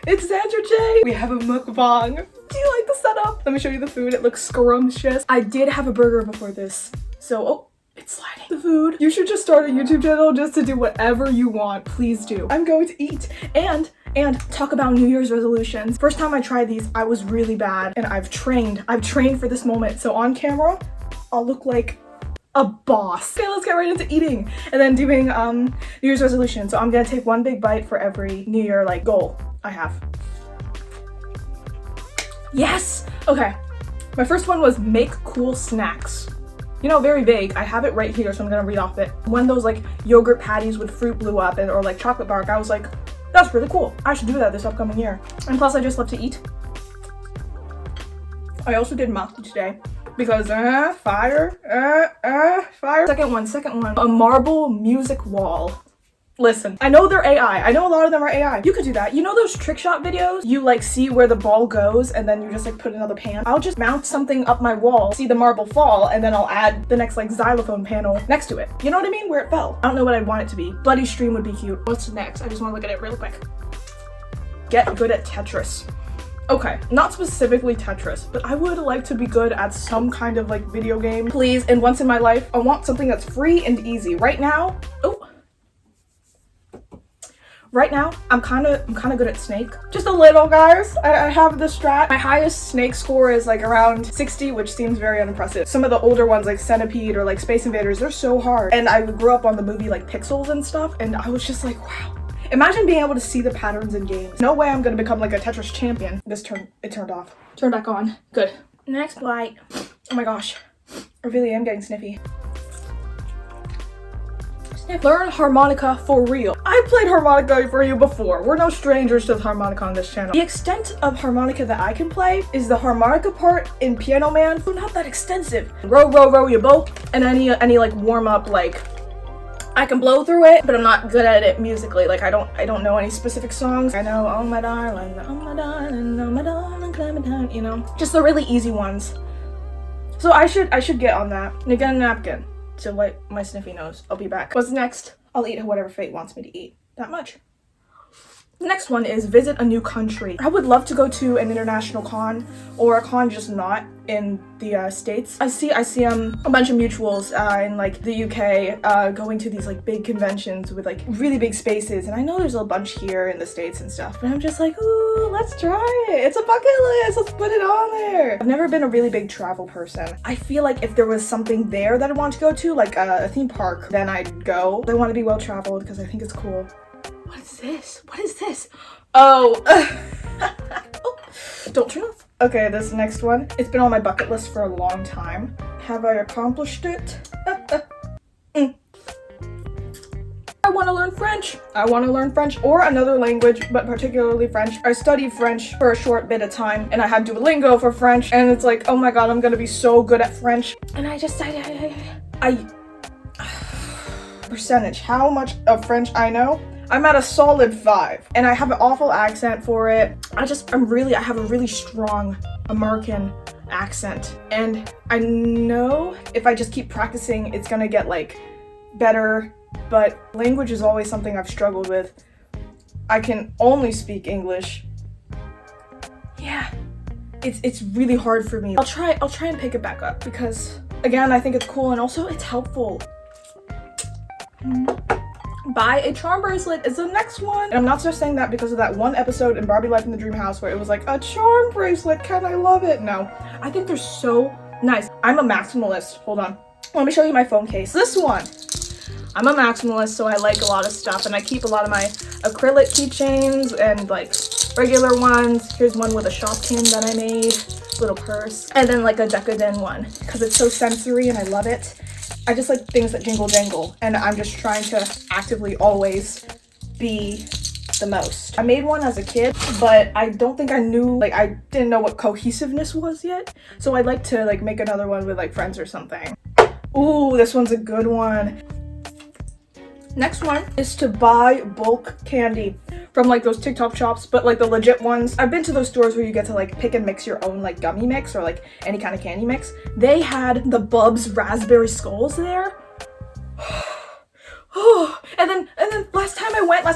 It's Xandra Jaee. We have a mukbang. Do you like the setup? Let me show you the food. It looks scrumptious. I did have a burger before this. So, oh, it's sliding. The food. You should just start a YouTube channel just to do whatever you want. Please do. I'm going to eat and talk about New Year's resolutions. First time I tried these, I was really bad and I've trained for this moment. So on camera, I'll look like a boss. Okay, let's get right into eating and then doing New Year's resolution. So I'm gonna take one big bite for every New Year like goal I have. Yes! Okay, my first one was make cool snacks. You know, very vague. I have it right here, so I'm gonna read off it. When those like yogurt patties with fruit blew up or like chocolate bark, I was like, that's really cool. I should do that this upcoming year. And plus I just love to eat. I also did maki today because fire. Second one, a marble music wall. Listen, I know they're AI. I know a lot of them are AI. You could do that. You know those trick shot videos? You like see where the ball goes and then you just like put another pan. I'll just mount something up my wall, see the marble fall, and then I'll add the next like xylophone panel next to it. You know what I mean? Where it fell. I don't know what I'd want it to be. Bloody stream would be cute. What's next? I just want to look at it real quick. Get good at Tetris. Okay, not specifically Tetris, but I would like to be good at some kind of like video game. Please, and once in my life, I want something that's free and easy. Right now, I'm kind of good at Snake. Just a little, guys. I have the strat. My highest Snake score is like around 60, which seems very unimpressive. Some of the older ones like Centipede or like Space Invaders, they're so hard. And I grew up on the movie like Pixels and stuff, and I was just like, wow. Imagine being able to see the patterns in games. No way I'm gonna become like a Tetris champion. It turned off. Turn back on. Good. Next bite. Oh my gosh. I really am getting sniffy. Learn harmonica for real. I played harmonica for you before. We're no strangers to the harmonica on this channel. The extent of harmonica that I can play is the harmonica part in Piano Man. So not that extensive. Row, row, row your boat. And any like warm up, like I can blow through it, but I'm not good at it musically. Like I don't know any specific songs. I know oh my darling, oh my darling, oh my darling, Clementine, you know, just the really easy ones. So I should get on that. And get a napkin to wipe my sniffy nose. I'll be back. What's next? I'll eat whatever fate wants me to eat. That much. The next one is visit a new country. I would love to go to an international con or a con just not in the States. I see a bunch of mutuals in like the UK going to these like big conventions with like really big spaces, and I know there's a bunch here in the States and stuff, but I'm just like, ooh, let's try it. It's a bucket list. Let's put it on there. I've never been a really big travel person. I feel like if there was something there that I want to go to, like a theme park, then I'd go. I want to be well traveled because I think it's cool. What is this? What is this? Oh. Oh, don't turn off. Okay, this next one. It's been on my bucket list for a long time. Have I accomplished it? I want to learn French. I want to learn French or another language, but particularly French. I studied French for a short bit of time and I had Duolingo for French, and it's like, oh my god, I'm gonna be so good at French. And I percentage, how much of French I know? I'm at a solid 5, and I have an awful accent for it. I have a really strong American accent, and I know if I just keep practicing, it's gonna get like better, but language is always something I've struggled with. I can only speak English. Yeah, it's really hard for me. I'll try and pick it back up because again, I think it's cool and also it's helpful. Buy a charm bracelet is the next one. And I'm not just saying that because of that one episode in Barbie Life in the Dream House where it was like, a charm bracelet, can I love it? No, I think they're so nice. I'm a maximalist. Hold on. Let me show you my phone case. This one. I'm a maximalist, so I like a lot of stuff, and I keep a lot of my acrylic keychains and like regular ones. Here's one with a Shopkin that I made, little purse, and then like a decadent one because it's so sensory and I love it. I just like things that jingle jangle, and I'm just trying to actively always be the most. I made one as a kid, but I don't think I knew, like I didn't know what cohesiveness was yet. So I'd like to like make another one with like friends or something. Ooh, this one's a good one. Next one is to buy bulk candy from like those TikTok shops, but like the legit ones. I've been to those stores where you get to like pick and mix your own like gummy mix or like any kind of candy mix. They had the Bubs raspberry skulls there. and then last time I went,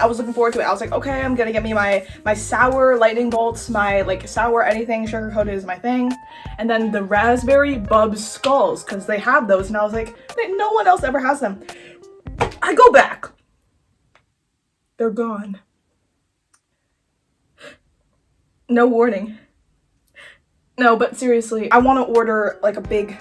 I was looking forward to it. I was like, okay, I'm gonna get me my sour lightning bolts, my like sour anything sugar coated is my thing, and then the raspberry Bubs skulls, because they have those, and I was like, no one else ever has them. I go back, they're gone. No warning. No, but seriously, I want to order like a big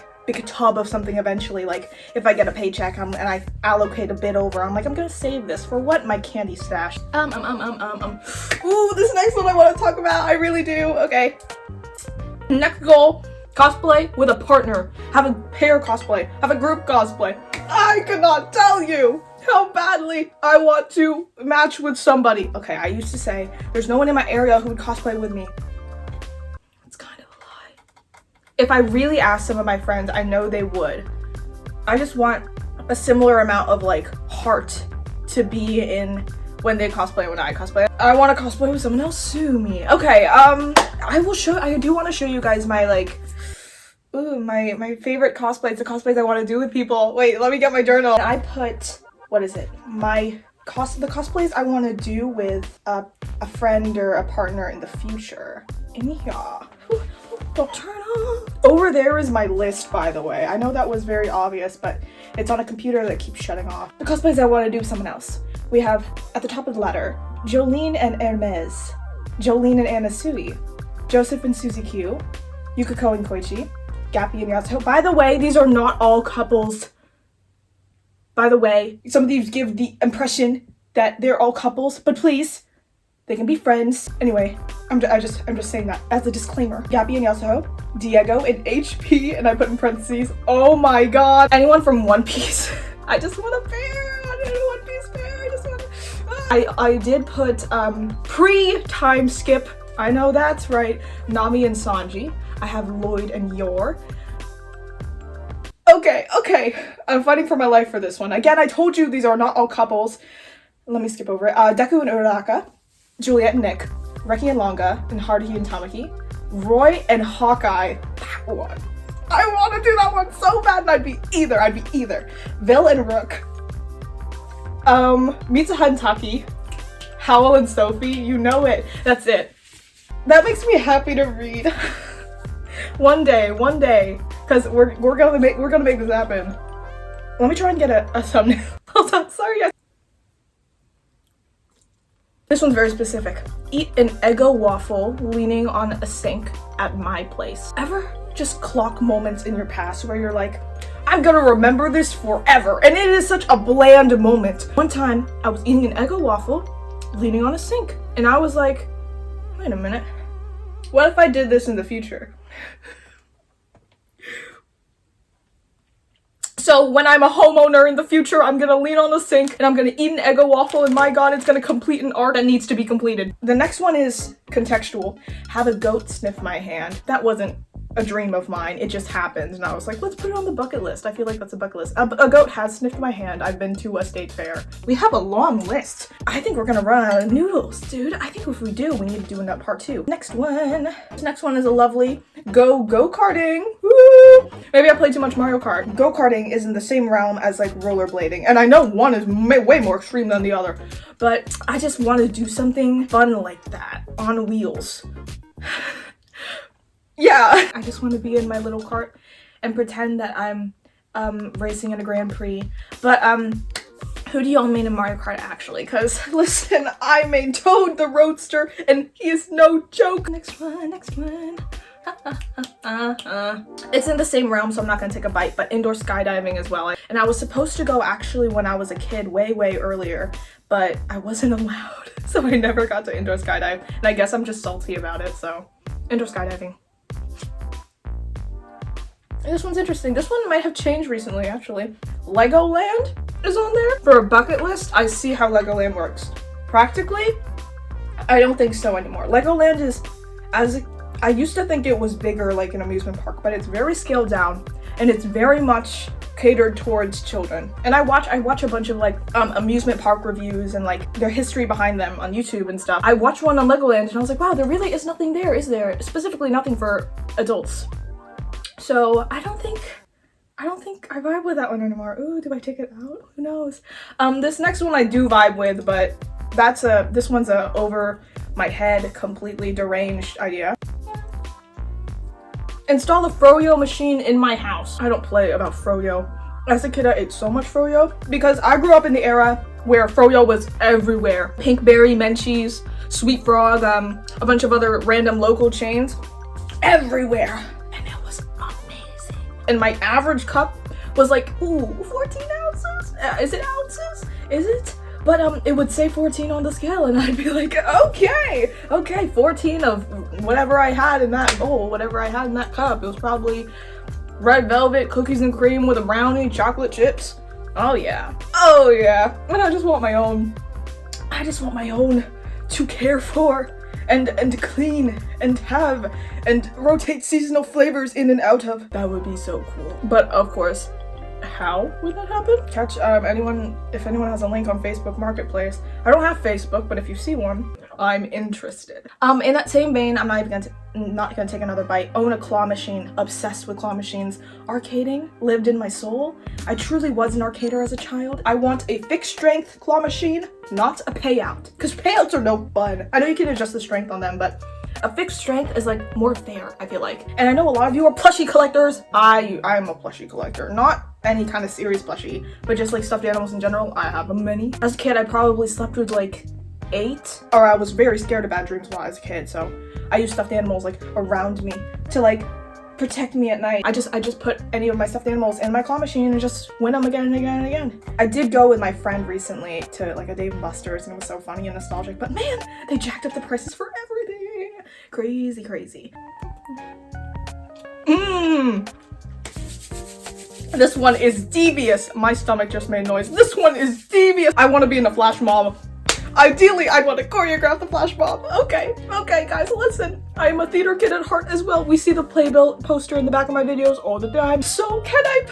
tub of something eventually. Like if I get a paycheck and I allocate a bit over, I'm like, I'm gonna save this for what? My candy stash. Ooh, this next one I want to talk about. I really do. Okay. Next goal: cosplay with a partner. Have a pair cosplay. Have a group cosplay. I cannot tell you how badly I want to match with somebody. Okay, I used to say there's no one in my area who would cosplay with me. It's kind of a lie. If I really asked some of my friends, I know they would. I just want a similar amount of like heart to be in when they cosplay, when I cosplay. I want to cosplay with someone else. Sue me. Okay, I do want to show you guys my like my favorite cosplays, the cosplays I want to do with people. Wait, let me get my journal. I put, what is it? The cosplays I want to do with a friend or a partner in the future. In here. Don't turn off. Over there is my list, by the way. I know that was very obvious, but it's on a computer that keeps shutting off. The cosplays I want to do with someone else. We have, at the top of the ladder, Jolene and Hermes, Jolene and Anna Sui, Joseph and Susie Q, Yukiko and Koichi, Gappy and Yatsuho. By the way, these are not all couples. By the way, some of these give the impression that they're all couples, but please, they can be friends. Anyway, I'm just saying that as a disclaimer. Gappy and Yatsuho, Diego and HP, and I put in parentheses, oh my god, anyone from One Piece. I just want a pair. I need a One Piece pair. I just want. I did put pre-time skip. I know that's right. Nami and Sanji. I have Lloyd and Yor. Okay. I'm fighting for my life for this one. Again, I told you these are not all couples. Let me skip over it. Deku and Uraraka, Juliet and Nick, Reki and Longa, and Haruhi and Tamaki, Roy and Hawkeye. That one. I want to do that one so bad, and I'd be either. Vil and Rook. Mitsuha and Taki, Howell and Sophie. You know it. That's it. That makes me happy to read. One day, because we're gonna make this happen. Let me try and get a thumbnail. Hold on, sorry guys. This one's very specific. Eat an Eggo waffle leaning on a sink at my place. Ever just clock moments in your past where you're like, I'm gonna remember this forever, and it is such a bland moment. One time, I was eating an Eggo waffle leaning on a sink, and I was like, wait a minute. What if I did this in the future? So when I'm a homeowner in the future, I'm gonna lean on the sink and I'm gonna eat an Eggo waffle, and my god, it's gonna complete an art that needs to be completed. The next one is contextual. Have a goat sniff my hand. That wasn't a dream of mine, it just happened, and I was like, let's put it on the bucket list. I feel like that's a bucket list. A goat has sniffed my hand. I've been to a state fair. We have a long list. I think we're gonna run out of noodles, dude. I think if we do, we need to do a part 2. Next one. This next one is a lovely go-karting. Woo! Maybe I played too much Mario Kart. Go-karting is in the same realm as like rollerblading, and I know one is way more extreme than the other, but I just want to do something fun like that on wheels. Yeah, I just want to be in my little cart and pretend that I'm racing in a Grand Prix. But who do y'all main in Mario Kart actually? Because listen, I main Toad the Roadster, and he is no joke. Next one. It's in the same realm, so I'm not gonna take a bite, but indoor skydiving as well. And I was supposed to go actually when I was a kid, way earlier, but I wasn't allowed, so I never got to indoor skydive. And I guess I'm just salty about it, so indoor skydiving. This one's interesting. This one might have changed recently, actually. Legoland is on there. For a bucket list, I see how Legoland works. Practically, I don't think so anymore. Legoland is, I used to think it was bigger like an amusement park, but it's very scaled down, and it's very much catered towards children. And I watch a bunch of like amusement park reviews and like their history behind them on YouTube and stuff. I watched one on Legoland, and I was like, wow, there really is nothing there, is there? Specifically nothing for adults. So I don't think I don't think I vibe with that one anymore. Ooh, do I take it out? Who knows? This next one I do vibe with, but this one's a over my head, completely deranged idea. Install a froyo machine in my house. I don't play about froyo. As a kid, I ate so much froyo because I grew up in the era where froyo was everywhere. Pinkberry, Menchie's, Sweet Frog, a bunch of other random local chains. Everywhere. And it was amazing. And my average cup was like, ooh, 14 ounces? Is it ounces? Is it? But it would say 14 on the scale, and I'd be like, okay, 14 of whatever I had in that bowl, whatever I had in that cup. It was probably red velvet, cookies and cream with a brownie, chocolate chips. Oh yeah. And I just want my own. I just want my own to care for and clean and have and rotate seasonal flavors in and out of. That would be so cool. But of course, how would that happen? Catch if anyone has a link on Facebook Marketplace. I don't have Facebook, but if you see one, I'm interested. In that same vein, I'm not gonna take another bite. Own a claw machine. Obsessed with claw machines. Arcading lived in my soul. I truly was an arcader as a child. I want a fixed strength claw machine, not a payout, because payouts are no fun. I know you can adjust the strength on them, but a fixed strength is like more fair, I feel like. And I know a lot of you are plushie collectors. I'm a plushie collector. Not any kind of serious plushie, but just like stuffed animals in general. I have many. As a kid, I probably slept with like 8, or I was very scared of bad dreams when I was a kid, so I used stuffed animals like around me to like protect me at night. I just put any of my stuffed animals in my claw machine and just win them again and again and again. I did go with my friend recently to like a Dave & Buster's, and it was so funny and nostalgic, but man, they jacked up the prices for everything. Crazy. This one is devious. My stomach just made noise. This one is devious. I want to be in a flash mob. Ideally, I'd want to choreograph the flash mob. Okay, guys, listen. I am a theater kid at heart as well. We see the playbill poster in the back of my videos all the time. So can I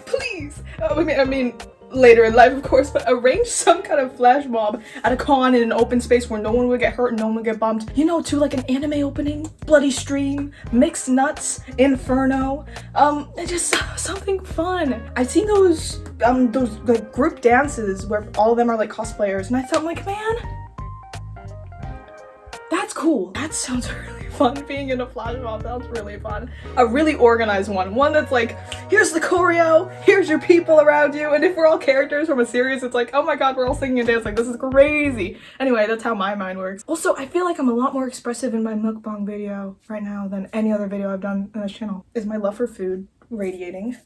please? I mean, later in life, of course, but arrange some kind of flash mob at a con in an open space where no one would get hurt and no one would get bumped. You know, to like an anime opening, bloody stream, mixed nuts, inferno, just something fun. I've seen those like group dances where all of them are like cosplayers, and I thought, like, man, that's cool. That sounds really fun. Being in a flash mob sounds really fun. A really organized one that's like, here's the choreo, here's your people around you, and if we're all characters from a series, it's like, oh my god, we're all singing and dancing. This is crazy. Anyway, that's how my mind works. Also, I feel like I'm a lot more expressive in my mukbang video right now than any other video I've done on this channel. Is my love for food radiating?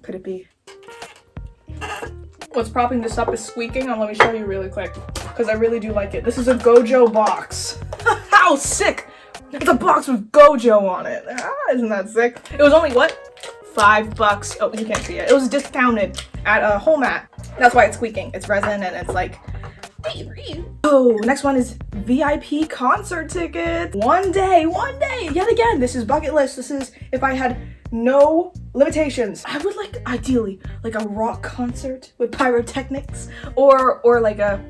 Could it be? What's propping this up is squeaking, and let me show you really quick, because I really do like it. This is a Gojo box. How sick! It's a box with Gojo on it. Isn't that sick? It was only, what? $5. Oh, you can't see it. It was discounted at a Whole Mat. That's why it's squeaking. It's resin and it's like... Oh, next one is VIP concert tickets. One day, yet again. This is bucket list. This is if I had no limitations. I would like, ideally, like a rock concert with pyrotechnics, or like a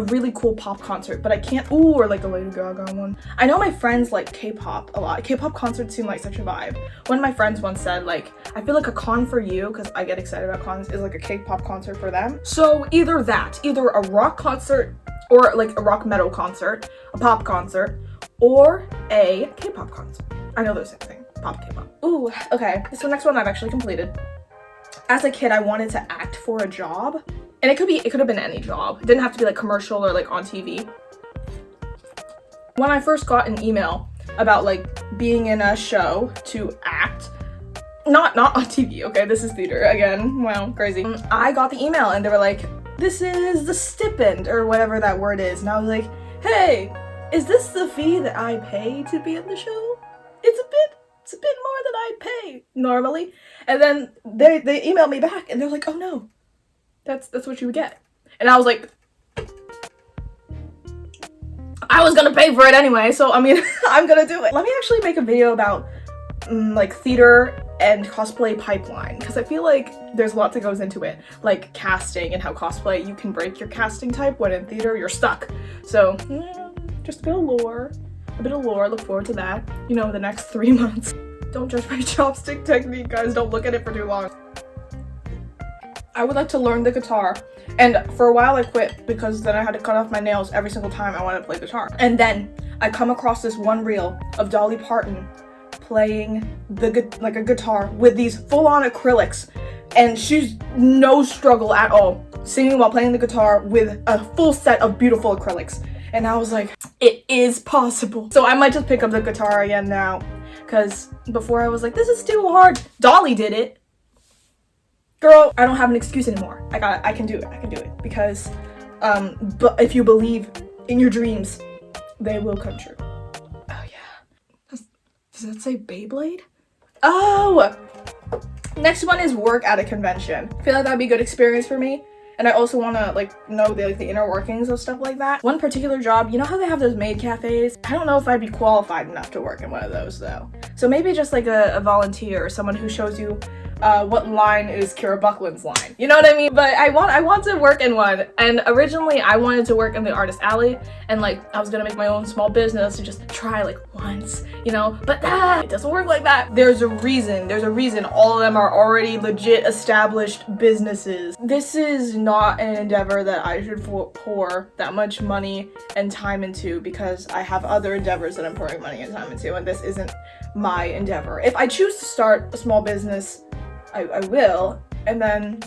really cool pop concert, but I can't, or like a Lady Gaga one. I know my friends like K-pop a lot. K-pop concerts seem like such a vibe. One of my friends once said, like, I feel like a con for you, because I get excited about cons, is like a K-pop concert for them. So either a rock concert, or like a rock metal concert, a pop concert, or a K-pop concert. I know they're the same thing, pop K-pop. Ooh, okay, so next one I've actually completed. As a kid, I wanted to act for a job. And it could have been any job. It didn't have to be like commercial or like on TV. When I first got an email about like being in a show to act, not on TV, okay, this is theater again, wow, crazy. I got the email and they were like, this is the stipend or whatever that word is. And I was like, hey, is this the fee that I pay to be in the show? It's a bit more than I'd pay normally. And then they emailed me back and they're like, oh no. That's what you would get. And I was like, I was gonna pay for it anyway, so I mean, I'm gonna do it. Let me actually make a video about like theater and cosplay pipeline, because I feel like there's a lot that goes into it, like casting and how cosplay, you can break your casting type, when in theater you're stuck. So just a bit of lore, look forward to that, you know, the next 3 months. Don't judge my chopstick technique, guys. Don't look at it for too long. I would like to learn the guitar, and for a while I quit because then I had to cut off my nails every single time I wanted to play guitar. And then I come across this one reel of Dolly Parton playing like a guitar with these full-on acrylics, and she's no struggle at all singing while playing the guitar with a full set of beautiful acrylics. And I was like, it is possible. So I might just pick up the guitar again now, because before I was like, this is too hard. Dolly did it. Girl, I don't have an excuse anymore. I can do it because but if you believe in your dreams, they will come true. Oh yeah. Does that say Beyblade? Oh! Next one is work at a convention. I feel like that'd be a good experience for me. And I also want to like know the inner workings of stuff like that. One particular job, you know how they have those maid cafes? I don't know if I'd be qualified enough to work in one of those though. So maybe just like a volunteer or someone who shows you what line is Kira Buckland's line. You know what I mean? But I want to work in one. And originally I wanted to work in the artist alley, and like I was gonna make my own small business to just try like once, you know, but it doesn't work like that. There's a reason all of them are already legit established businesses. This is not an endeavor that I should pour that much money and time into, because I have other endeavors that I'm pouring money and time into, and this isn't my endeavor. If I choose to start a small business, I will, and then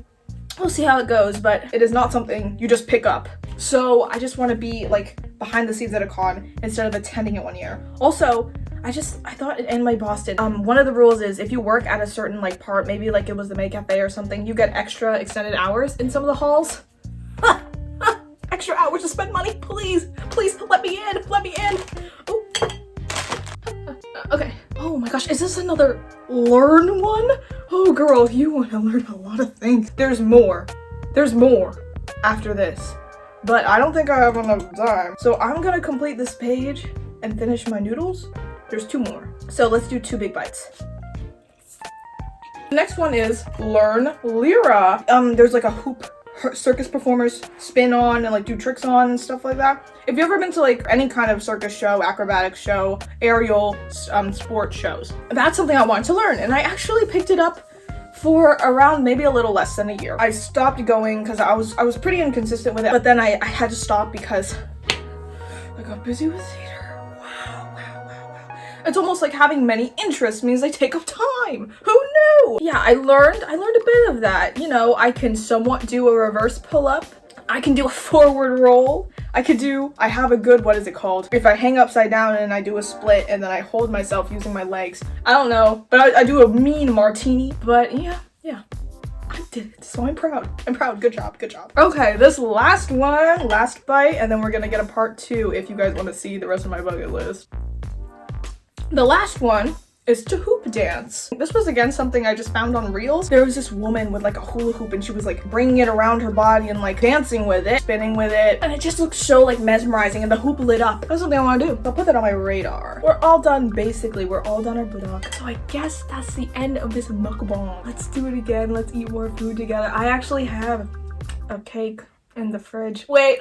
we'll see how it goes, but it is not something you just pick up. So I just want to be like behind the scenes at a con instead of attending it one year. Also, I thought in my Boston, one of the rules is if you work at a certain like part, maybe like it was the maid cafe or something, you get extra extended hours in some of the halls. Extra hours to spend money, please let me in. Ooh. Okay. Oh my gosh, is this another learn one? Oh girl, you want to learn a lot of things. There's more after this, but I don't think I have enough time. So I'm gonna complete this page and finish my noodles. There's 2 more. So let's do 2 big bites. The next one is learn Lyra. There's like a hoop circus performers spin on and like do tricks on and stuff like that. If you've ever been to like any kind of circus show, acrobatic show, aerial sport shows, that's something I wanted to learn, and I actually picked it up for around maybe a little less than a year. I stopped going because I was pretty inconsistent with it, but then I had to stop because I got busy with theater. It's almost like having many interests means they take up time. Who knew? Yeah, I learned a bit of that. You know, I can somewhat do a reverse pull-up. I can do a forward roll. I have a good, what is it called? If I hang upside down and I do a split and then I hold myself using my legs. I don't know, but I do a mean martini. But yeah, I did it. So I'm proud. Good job. Okay, this last bite, and then we're gonna get a part 2 if you guys want to see the rest of my bucket list. The last one is to hoop dance. This was again something I just found on Reels. There was this woman with like a hula hoop, and she was like bringing it around her body and like dancing with it, spinning with it, and it just looked so like mesmerizing, and the hoop lit up. That's something I want to do. I'll put that on my radar. We're all done, basically. We're all done our vlog. So I guess that's the end of this mukbang. Let's do it again. Let's eat more food together. I actually have a cake in the fridge. Wait.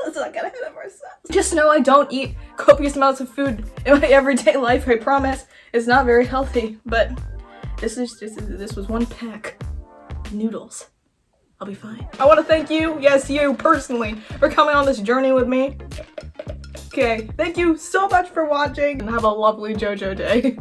Let's not get ahead of ourselves. Just know I don't eat copious amounts of food in my everyday life, I promise. It's not very healthy, but this was 1 pack of noodles. I'll be fine. I want to thank you, yes, you personally, for coming on this journey with me. Okay, thank you so much for watching, and have a lovely JoJo day.